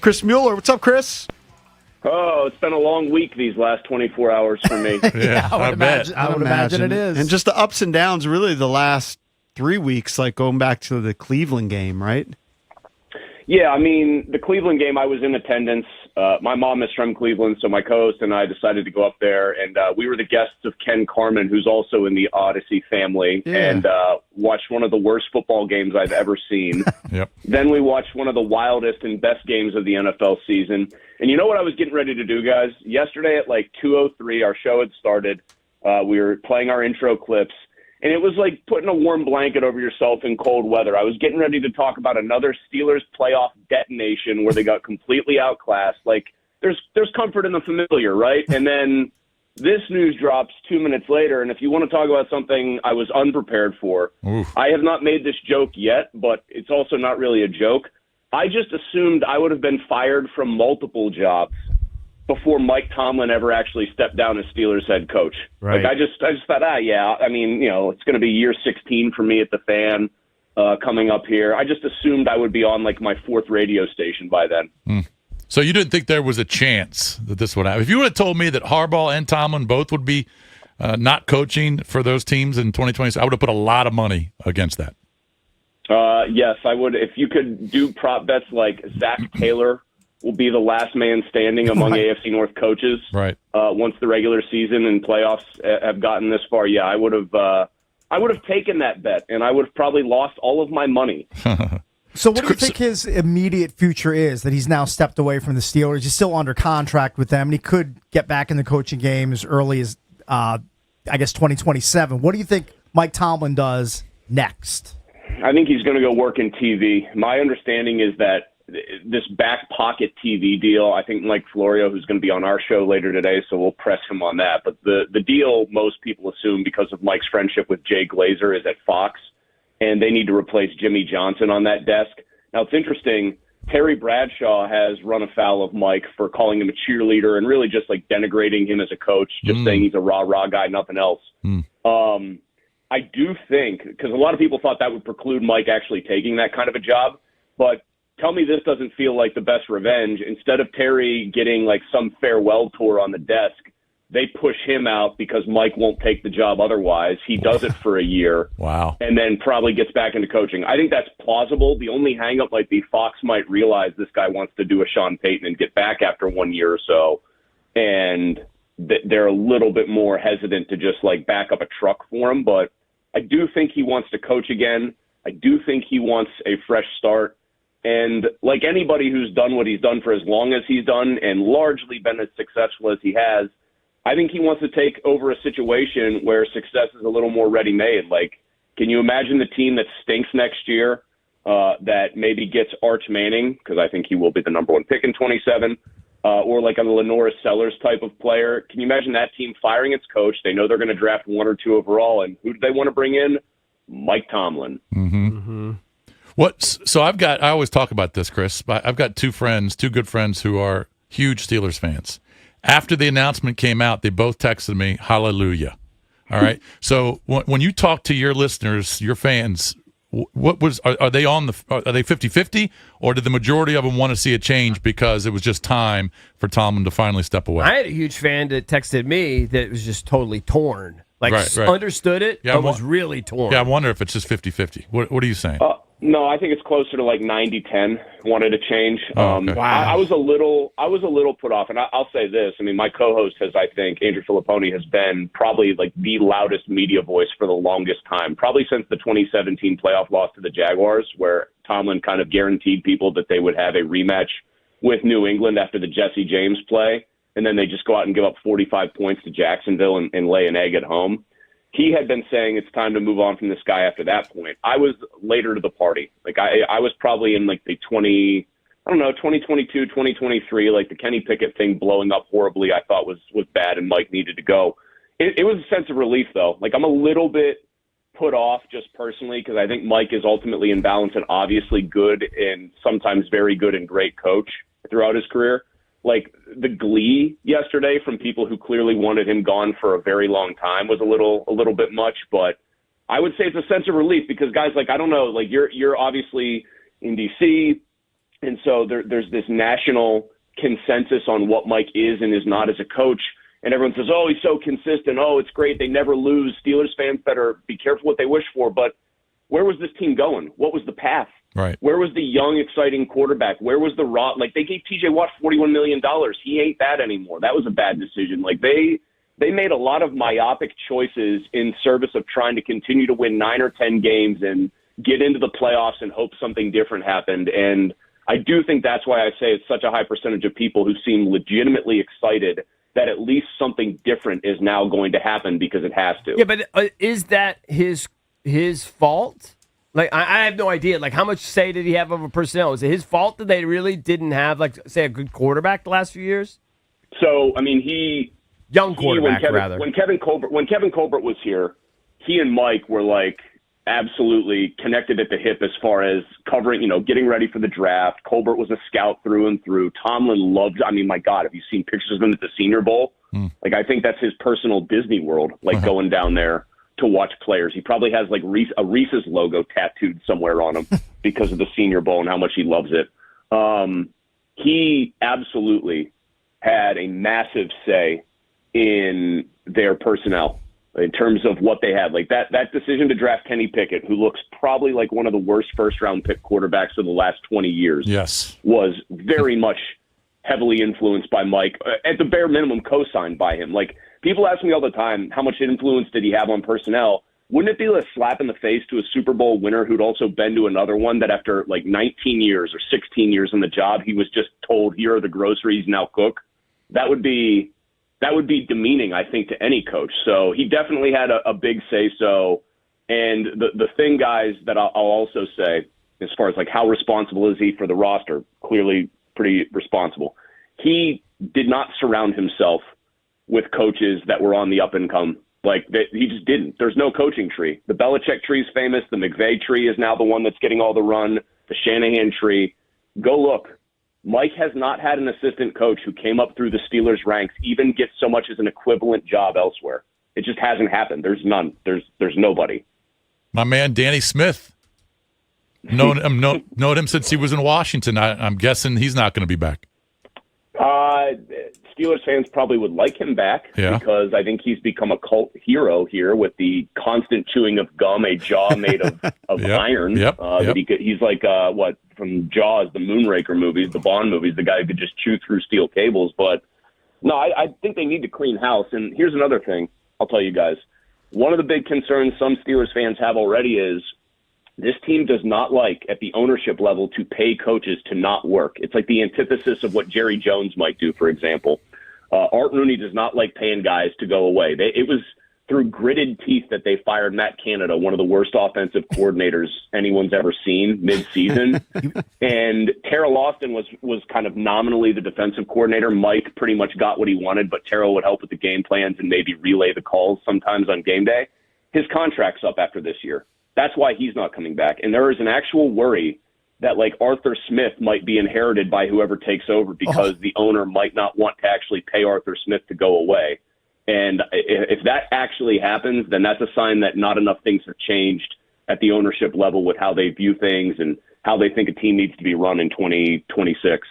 Chris Mueller. What's up, Chris? Oh, it's been a long week these last 24 hours for me. Yeah, I would imagine it is. And just the ups and downs, really, the last 3 weeks, like going back to the Cleveland game, right? Yeah, I mean, the Cleveland game, I was in attendance. My mom is from Cleveland, so my co-host and I decided to go up there, and we were the guests of Ken Carman, who's also in the Odyssey family, and watched one of the worst football games I've ever seen. Yep. Then we watched one of the wildest and best games of the NFL season. And you know what I was getting ready to do, guys? Yesterday at like 2:03, our show had started. We were playing our intro clips. And it was like putting a warm blanket over yourself in cold weather. I was getting ready to talk about another Steelers playoff detonation where they got completely outclassed. Like, there's comfort in the familiar, right? And then this news drops 2 minutes later, and if you want to talk about something I was unprepared for, I have not made this joke yet, but it's also not really a joke. I just assumed I would have been fired from multiple jobs before Mike Tomlin ever actually stepped down as Steelers head coach. Right. Like I just thought, I mean, it's going to be year 16 for me at the Fan coming up here. I just assumed I would be on like my fourth radio station by then. So you didn't think there was a chance that this would happen? If you would have told me that Harbaugh and Tomlin both would be not coaching for those teams in 2020, I would have put a lot of money against that. Yes, I would. If you could do prop bets like Zach Taylor will be the last man standing among AFC North coaches. Right. Once the regular season and playoffs have gotten this far, I would have taken that bet, and I would have probably lost all of my money. So what do you think his immediate future is, that he's now stepped away from the Steelers? He's still under contract with them, and he could get back in the coaching game as early as, 2027. What do you think Mike Tomlin does next? I think he's going to go work in TV. My understanding is that this back pocket TV deal, I think Mike Florio, who's going to be on our show later today, so we'll press him on that. But the deal, most people assume, because of Mike's friendship with Jay Glazer, is at Fox, and they need to replace Jimmy Johnson on that desk. Now, it's interesting. Terry Bradshaw has run afoul of Mike for calling him a cheerleader and really just like denigrating him as a coach, just saying he's a rah-rah guy, nothing else. I do think, because a lot of people thought that would preclude Mike actually taking that kind of a job, but tell me this doesn't feel like the best revenge. Instead of Terry getting like some farewell tour on the desk, they push him out because Mike won't take the job otherwise. He does it for a year. Wow. And then probably gets back into coaching. I think that's plausible. The only hang-up might be Fox might realize this guy wants to do a Sean Payton and get back after 1 year or so. And they're a little bit more hesitant to just like back up a truck for him. But I do think he wants to coach again. I do think he wants a fresh start. And like anybody who's done what he's done for as long as he's done and largely been as successful as he has, I think he wants to take over a situation where success is a little more ready-made. Like, can you imagine the team that stinks next year that maybe gets Arch Manning, because I think he will be the number one pick in 27, or like a Lenora Sellers type of player? Can you imagine that team firing its coach? They know they're going to draft 1 or 2 overall, and who do they want to bring in? Mike Tomlin. So I always talk about this, Chris. I've got two good friends who are huge Steelers fans. After the announcement came out, they both texted me, hallelujah. All right. So when you talk to your listeners, your fans, are they 50-50, or did the majority of them want to see a change because it was just time for Tomlin to finally step away? I had a huge fan that texted me that was just totally torn. Like, right. Understood it, but was really torn. Yeah, I wonder if it's just 50-50. What are you saying? No, I think it's closer to like 90-10. Wanted to change. Okay. Wow. I was a little put off, and I'll say this. I mean, my co-host I think, Andrew Filipponi, has been probably like the loudest media voice for the longest time, probably since the 2017 playoff loss to the Jaguars, where Tomlin kind of guaranteed people that they would have a rematch with New England after the Jesse James play, and then they just go out and give up 45 points to Jacksonville and lay an egg at home. He had been saying it's time to move on from this guy after that point. I was later to the party. Like I was probably in like the 2022, 2023, like the Kenny Pickett thing blowing up horribly, I thought was bad and Mike needed to go. It was a sense of relief though. Like I'm a little bit put off just personally because I think Mike is ultimately in balance and obviously good and sometimes very good and great coach throughout his career. Like the glee yesterday from people who clearly wanted him gone for a very long time was a little bit much, but I would say it's a sense of relief because guys, like, I don't know, like you're obviously in DC And so there's this national consensus on what Mike is and is not as a coach. And everyone says, oh, he's so consistent. Oh, it's great. They never lose. Steelers fans better be careful what they wish for. But where was this team going? What was the path? Right. Where was the young, exciting quarterback? Where was the Rod? Like, they gave T.J. Watt $41 million. He ain't that anymore. That was a bad decision. Like, they made a lot of myopic choices in service of trying to continue to win 9 or 10 games and get into the playoffs and hope something different happened. And I do think that's why I say it's such a high percentage of people who seem legitimately excited that at least something different is now going to happen because it has to. Yeah, but is that his fault? Like, I have no idea. Like, how much say did he have over personnel? Is it his fault that they really didn't have, like, say, a good quarterback the last few years? So, I mean, young quarterback, rather. When Kevin Colbert was here, he and Mike were like absolutely connected at the hip as far as covering, getting ready for the draft. Colbert was a scout through and through. Tomlin loved, I mean, my God, have you seen pictures of him at the Senior Bowl? Like, I think that's his personal Disney World, like going down there to watch players. He probably has like a Reese's logo tattooed somewhere on him because of the Senior Bowl and how much he loves it. He absolutely had a massive say in their personnel in terms of what they had. Like that decision to draft Kenny Pickett, who looks probably like one of the worst first-round pick quarterbacks of the last 20 years, yes, was very much heavily influenced by Mike, at the bare minimum co-signed by him. Like, people ask me all the time, how much influence did he have on personnel? Wouldn't it be a slap in the face to a Super Bowl winner who'd also been to another one that after like 19 years or 16 years on the job, he was just told, here are the groceries, now cook? That would be demeaning, I think, to any coach. So he definitely had a big say-so. And the thing, guys, that I'll also say, as far as like how responsible is he for the roster, clearly pretty responsible. He did not surround himself with coaches that were on the up and come. Like, he just didn't. There's no coaching tree. The Belichick tree is famous. The McVay tree is now the one that's getting all the run. The Shanahan tree. Go look. Mike has not had an assistant coach who came up through the Steelers ranks even get so much as an equivalent job elsewhere. It just hasn't happened. There's none. There's nobody. My man Danny Smith. Known him since he was in Washington. I'm guessing he's not going to be back. Steelers fans probably would like him back because I think he's become a cult hero here with the constant chewing of gum, a jaw made of iron. He's like from Jaws, the Moonraker movies, the Bond movies, the guy who could just chew through steel cables. But no, I think they need to clean house. And here's another thing I'll tell you guys. One of the big concerns some Steelers fans have already is this team does not like, at the ownership level, to pay coaches to not work. It's like the antithesis of what Jerry Jones might do, for example. Art Rooney does not like paying guys to go away. It was through gritted teeth that they fired Matt Canada, one of the worst offensive coordinators anyone's ever seen, mid-season. And Terrell Austin was kind of nominally the defensive coordinator. Mike pretty much got what he wanted, but Terrell would help with the game plans and maybe relay the calls sometimes on game day. His contract's up after this year. That's why he's not coming back. And there is an actual worry that, like, Arthur Smith might be inherited by whoever takes over because the owner might not want to actually pay Arthur Smith to go away. And if that actually happens, then that's a sign that not enough things have changed at the ownership level with how they view things and how they think a team needs to be run in 2026.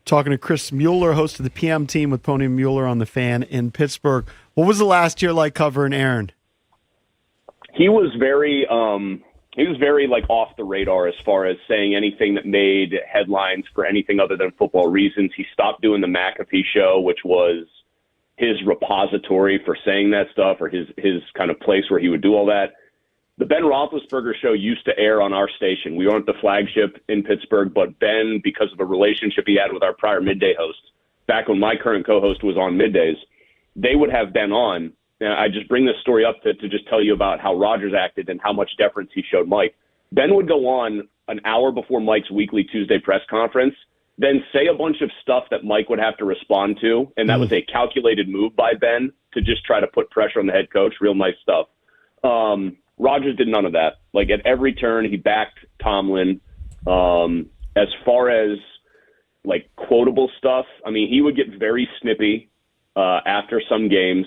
Talking to Chris Mueller, host of the PM team with Pony Mueller on The Fan in Pittsburgh. What was the last year like covering Aaron? He was very like off the radar as far as saying anything that made headlines for anything other than football reasons. He stopped doing the McAfee show, which was his repository for saying that stuff, or his kind of place where he would do all that. The Ben Roethlisberger show used to air on our station. We weren't the flagship in Pittsburgh, but Ben, because of a relationship he had with our prior midday host, back when my current co-host was on middays, they would have Ben on. Now, I just bring this story up to just tell you about how Rodgers acted and how much deference he showed Mike. Ben would go on an hour before Mike's weekly Tuesday press conference, then say a bunch of stuff that Mike would have to respond to, and that was a calculated move by Ben to just try to put pressure on the head coach. Real nice stuff. Rodgers did none of that. Like, at every turn, he backed Tomlin. As far as, like, quotable stuff, I mean, he would get very snippy after some games.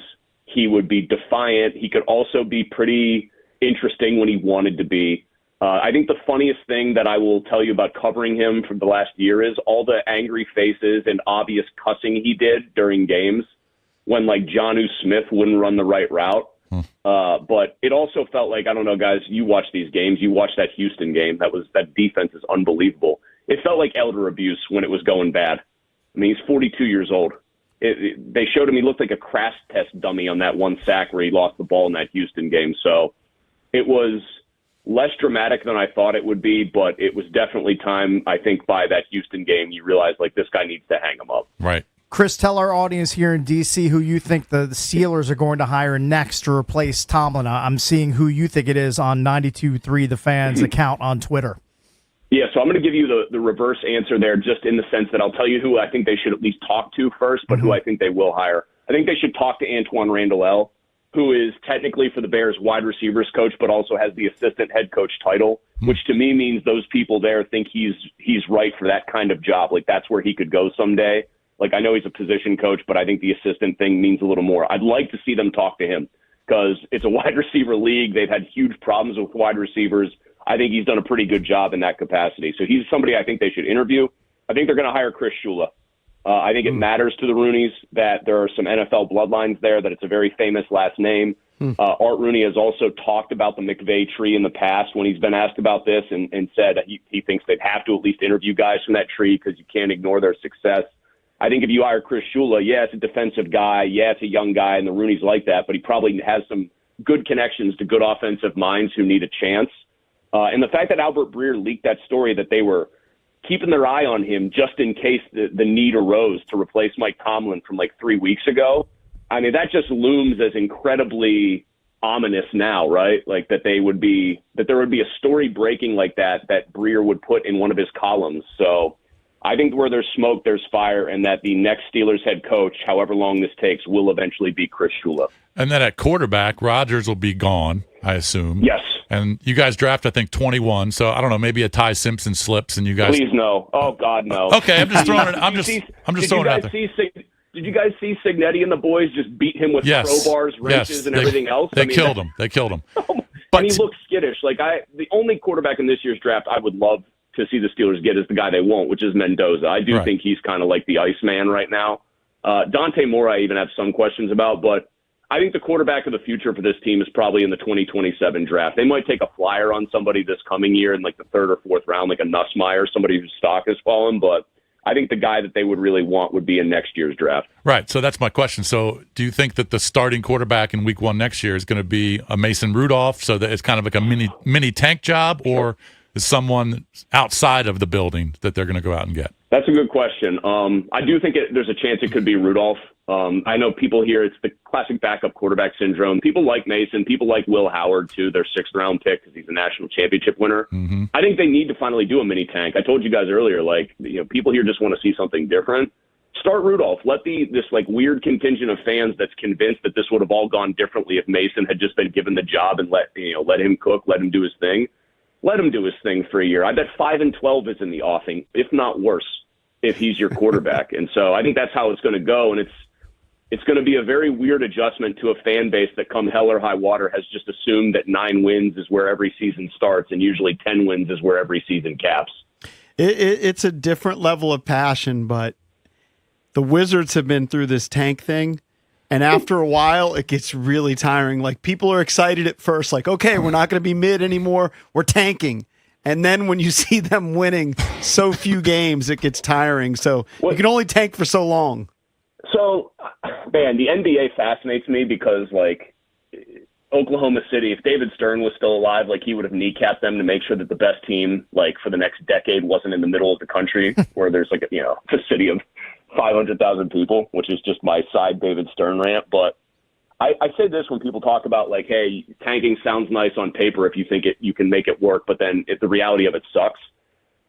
He would be defiant. He could also be pretty interesting when he wanted to be. I think the funniest thing that I will tell you about covering him for the last year is all the angry faces and obvious cussing he did during games when, like, Jonnu Smith wouldn't run the right route. But it also felt like, I don't know, guys, you watch these games. You watch that Houston game. That defense is unbelievable. It felt like elder abuse when it was going bad. I mean, he's 42 years old. They showed him he looked like a crash test dummy on that one sack where he lost the ball in that Houston game. So it was less dramatic than I thought it would be, but it was definitely time, I think, by that Houston game, you realize, like, this guy needs to hang him up. Right. Chris, tell our audience here in D.C. who you think the Steelers are going to hire next to replace Tomlin. I'm seeing who you think it is on 92.3 The Fans account on Twitter. Yeah, so I'm going to give you the reverse answer there, just in the sense that I'll tell you who I think they should at least talk to first, but who I think they will hire. I think they should talk to Antoine Randall, who is technically for the Bears wide receivers coach, but also has the assistant head coach title, which to me means those people there think he's right for that kind of job. Like, that's where he could go someday. Like, I know he's a position coach, but I think the assistant thing means a little more. I'd like to see them talk to him because it's a wide receiver league. They've had huge problems with wide receivers. I think he's done a pretty good job in that capacity. So he's somebody I think they should interview. I think they're going to hire Chris Shula. I think it matters to the Rooneys that there are some NFL bloodlines there, that it's a very famous last name. Art Rooney has also talked about the McVay tree in the past when he's been asked about this and said he thinks they'd have to at least interview guys from that tree because you can't ignore their success. I think if you hire Chris Shula, yeah, it's a defensive guy. Yeah, it's a young guy, and the Rooneys like that, but he probably has some good connections to good offensive minds who need a chance. And the fact that Albert Breer leaked that story that they were keeping their eye on him just in case the need arose to replace Mike Tomlin from like 3 weeks ago, I mean, that just looms as incredibly ominous now, right? Like that there would be a story breaking like that Breer would put in one of his columns. So I think where there's smoke, there's fire, and that the next Steelers head coach, however long this takes, will eventually be Chris Shula. And then at quarterback, Rodgers will be gone, I assume. Yes. And you guys draft, I think, 21. So I don't know, maybe a Ty Simpson slips, and you guys. Please no. Oh God, no. Okay, I'm just throwing it. I'm just throwing it out there. Did you guys see Signetti and the boys just beat him with crowbars, wrenches, and everything else? They killed him. They killed him. But and he looks skittish. Like the only quarterback in this year's draft I would love to see the Steelers get is the guy they won't, which is Mendoza. I do think he's kind of like the Iceman right now. Dante Moore, I even have some questions about, but I think the quarterback of the future for this team is probably in the 2027 draft. They might take a flyer on somebody this coming year in like the third or fourth round, like a Nussmeier, somebody whose stock has fallen, but I think the guy that they would really want would be in next year's draft. Right. So that's my question. So do you think that the starting quarterback in week 1 next year is going to be a Mason Rudolph, so that it's kind of like a mini tank job, or is someone outside of the building that they're going to go out and get? That's a good question. I do think there's a chance it could be Rudolph. I know people here, it's the classic backup quarterback syndrome. People like Mason. People like Will Howard, too, their 6th-round pick because he's a national championship winner. Mm-hmm. I think they need to finally do a mini tank. I told you guys earlier, people here just want to see something different. Start Rudolph. Let this weird contingent of fans that's convinced that this would have all gone differently if Mason had just been given the job and let him cook, let him do his thing. Let him do his thing for a year. I bet 5-12 is in the offing, if not worse, if he's your quarterback. And so I think that's how it's going to go. And it's going to be a very weird adjustment to a fan base that come hell or high water has just assumed that 9 wins is where every season starts and usually 10 wins is where every season caps. It's a different level of passion, but the Wizards have been through this tank thing. And after a while, it gets really tiring. Like, people are excited at first, like, okay, we're not going to be mid anymore. We're tanking. And then when you see them winning so few games, it gets tiring. So you can only tank for so long. So, man, the NBA fascinates me because, Oklahoma City, if David Stern was still alive, he would have kneecapped them to make sure that the best team, for the next decade wasn't in the middle of the country where there's, a city of 500,000 people, which is just my side David Stern rant. But I say this when people talk about hey, tanking sounds nice on paper if you think you can make it work, but then if the reality of it sucks.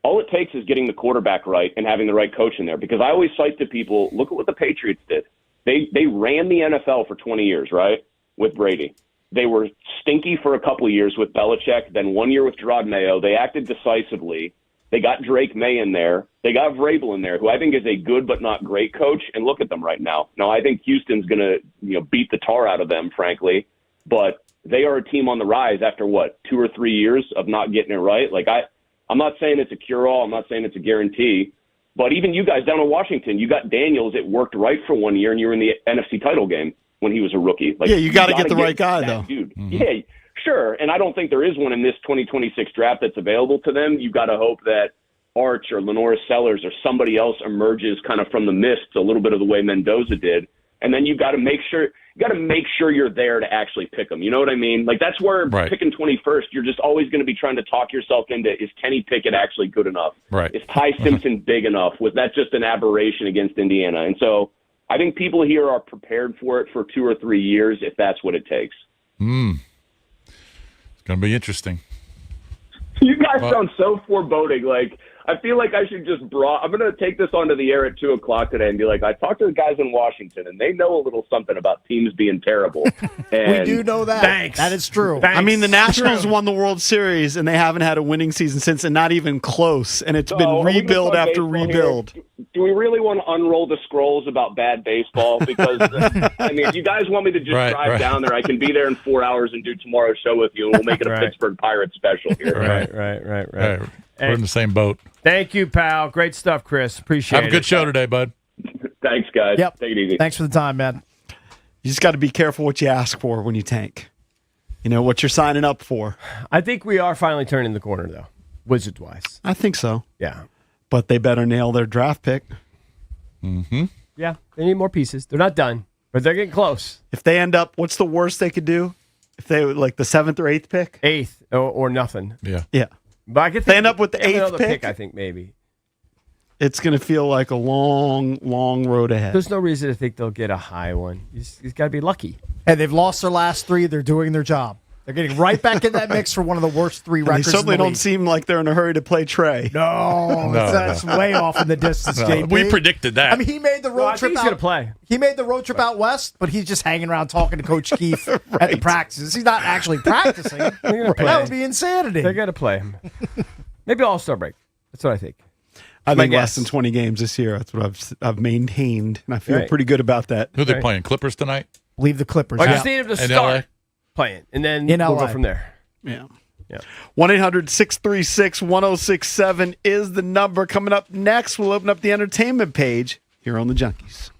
All it takes is getting the quarterback right and having the right coach in there. Because I always cite to people, look at what the Patriots did. They ran the NFL for 20 years, right, with Brady. They were stinky for a couple of years with Belichick, then 1 year with Gerard Mayo. They acted decisively. They got Drake May in there. They got Vrabel in there, who I think is a good but not great coach. And look at them right now. Now, I think Houston's going to beat the tar out of them, frankly. But they are a team on the rise after, 2 or 3 years of not getting it right. Like, I'm not saying it's a cure-all. I'm not saying it's a guarantee. But even you guys down in Washington, you got Daniels. It worked right for 1 year, and you were in the NFC title game when he was a rookie. Like, yeah, you got to get the right guy, though. Dude. Mm-hmm. Yeah, sure. And I don't think there is one in this 2026 draft that's available to them. You got to hope that Arch or Lenora Sellers or somebody else emerges kind of from the mists a little bit of the way Mendoza did. And then you got to make sure you're there to actually pick them. You know what I mean? Like, that's where picking 21st, you're just always going to be trying to talk yourself into, is Kenny Pickett actually good enough? Right. Is Ty Simpson big enough? Was that just an aberration against Indiana? And so I think people here are prepared for it for 2 or 3 years if that's what it takes. It's going to be interesting. You guys sound so foreboding. Like, I feel like I should just I'm going to take this onto the air at 2 o'clock today and be like, I talked to the guys in Washington, and they know a little something about teams being terrible. And we do know that. Thanks. That is true. Thanks. I mean, the Nationals won the World Series, and they haven't had a winning season since, and not even close. And it's been rebuild after rebuild. Do we really want to unroll the scrolls about bad baseball? Because, I mean, if you guys want me to just drive down there, I can be there in 4 hours and do tomorrow's show with you, and we'll make it a Pittsburgh Pirates special here. Right. We're in the same boat. Thank you, pal. Great stuff, Chris. Appreciate it. Have a good show today, bud. Thanks, guys. Yep. Take it easy. Thanks for the time, man. You just got to be careful what you ask for when you tank. You know, what you're signing up for. I think we are finally turning the corner, though, Wizards-wise. I think so. Yeah. But they better nail their draft pick. Mm-hmm. Yeah, they need more pieces. They're not done, but they're getting close. If they end up, what's the worst they could do? If they like the 7th or 8th pick? 8th or nothing. Yeah. But I could They end up with the 8th pick? I think maybe. It's going to feel like a long, long road ahead. There's no reason to think they'll get a high one. He's got to be lucky. Hey, they've lost their last 3. They're doing their job. They're getting right back in that mix for one of the worst 3 records. They certainly in the don't league. seem like they're in a hurry to play Trey. No, that's way off in the distance, JP. We predicted that. I mean, he made the road trip he's out. going to play. He made the road trip out west, but he's just hanging around talking to Coach Keefe at the practices. He's not actually practicing. That would be insanity. They're going to play him. Maybe All-Star break. That's what I think. I My think guess. less than 20 games this year. That's what I've maintained, and I feel pretty good about that. Who are they playing? Clippers tonight? Leave the Clippers. I Yeah. just need him to In start LA? playing, and then In we'll LA. go from there. Yeah. Yeah. 1-800-636-1067 is the number. Coming up next, we'll open up the entertainment page here on the Junkies.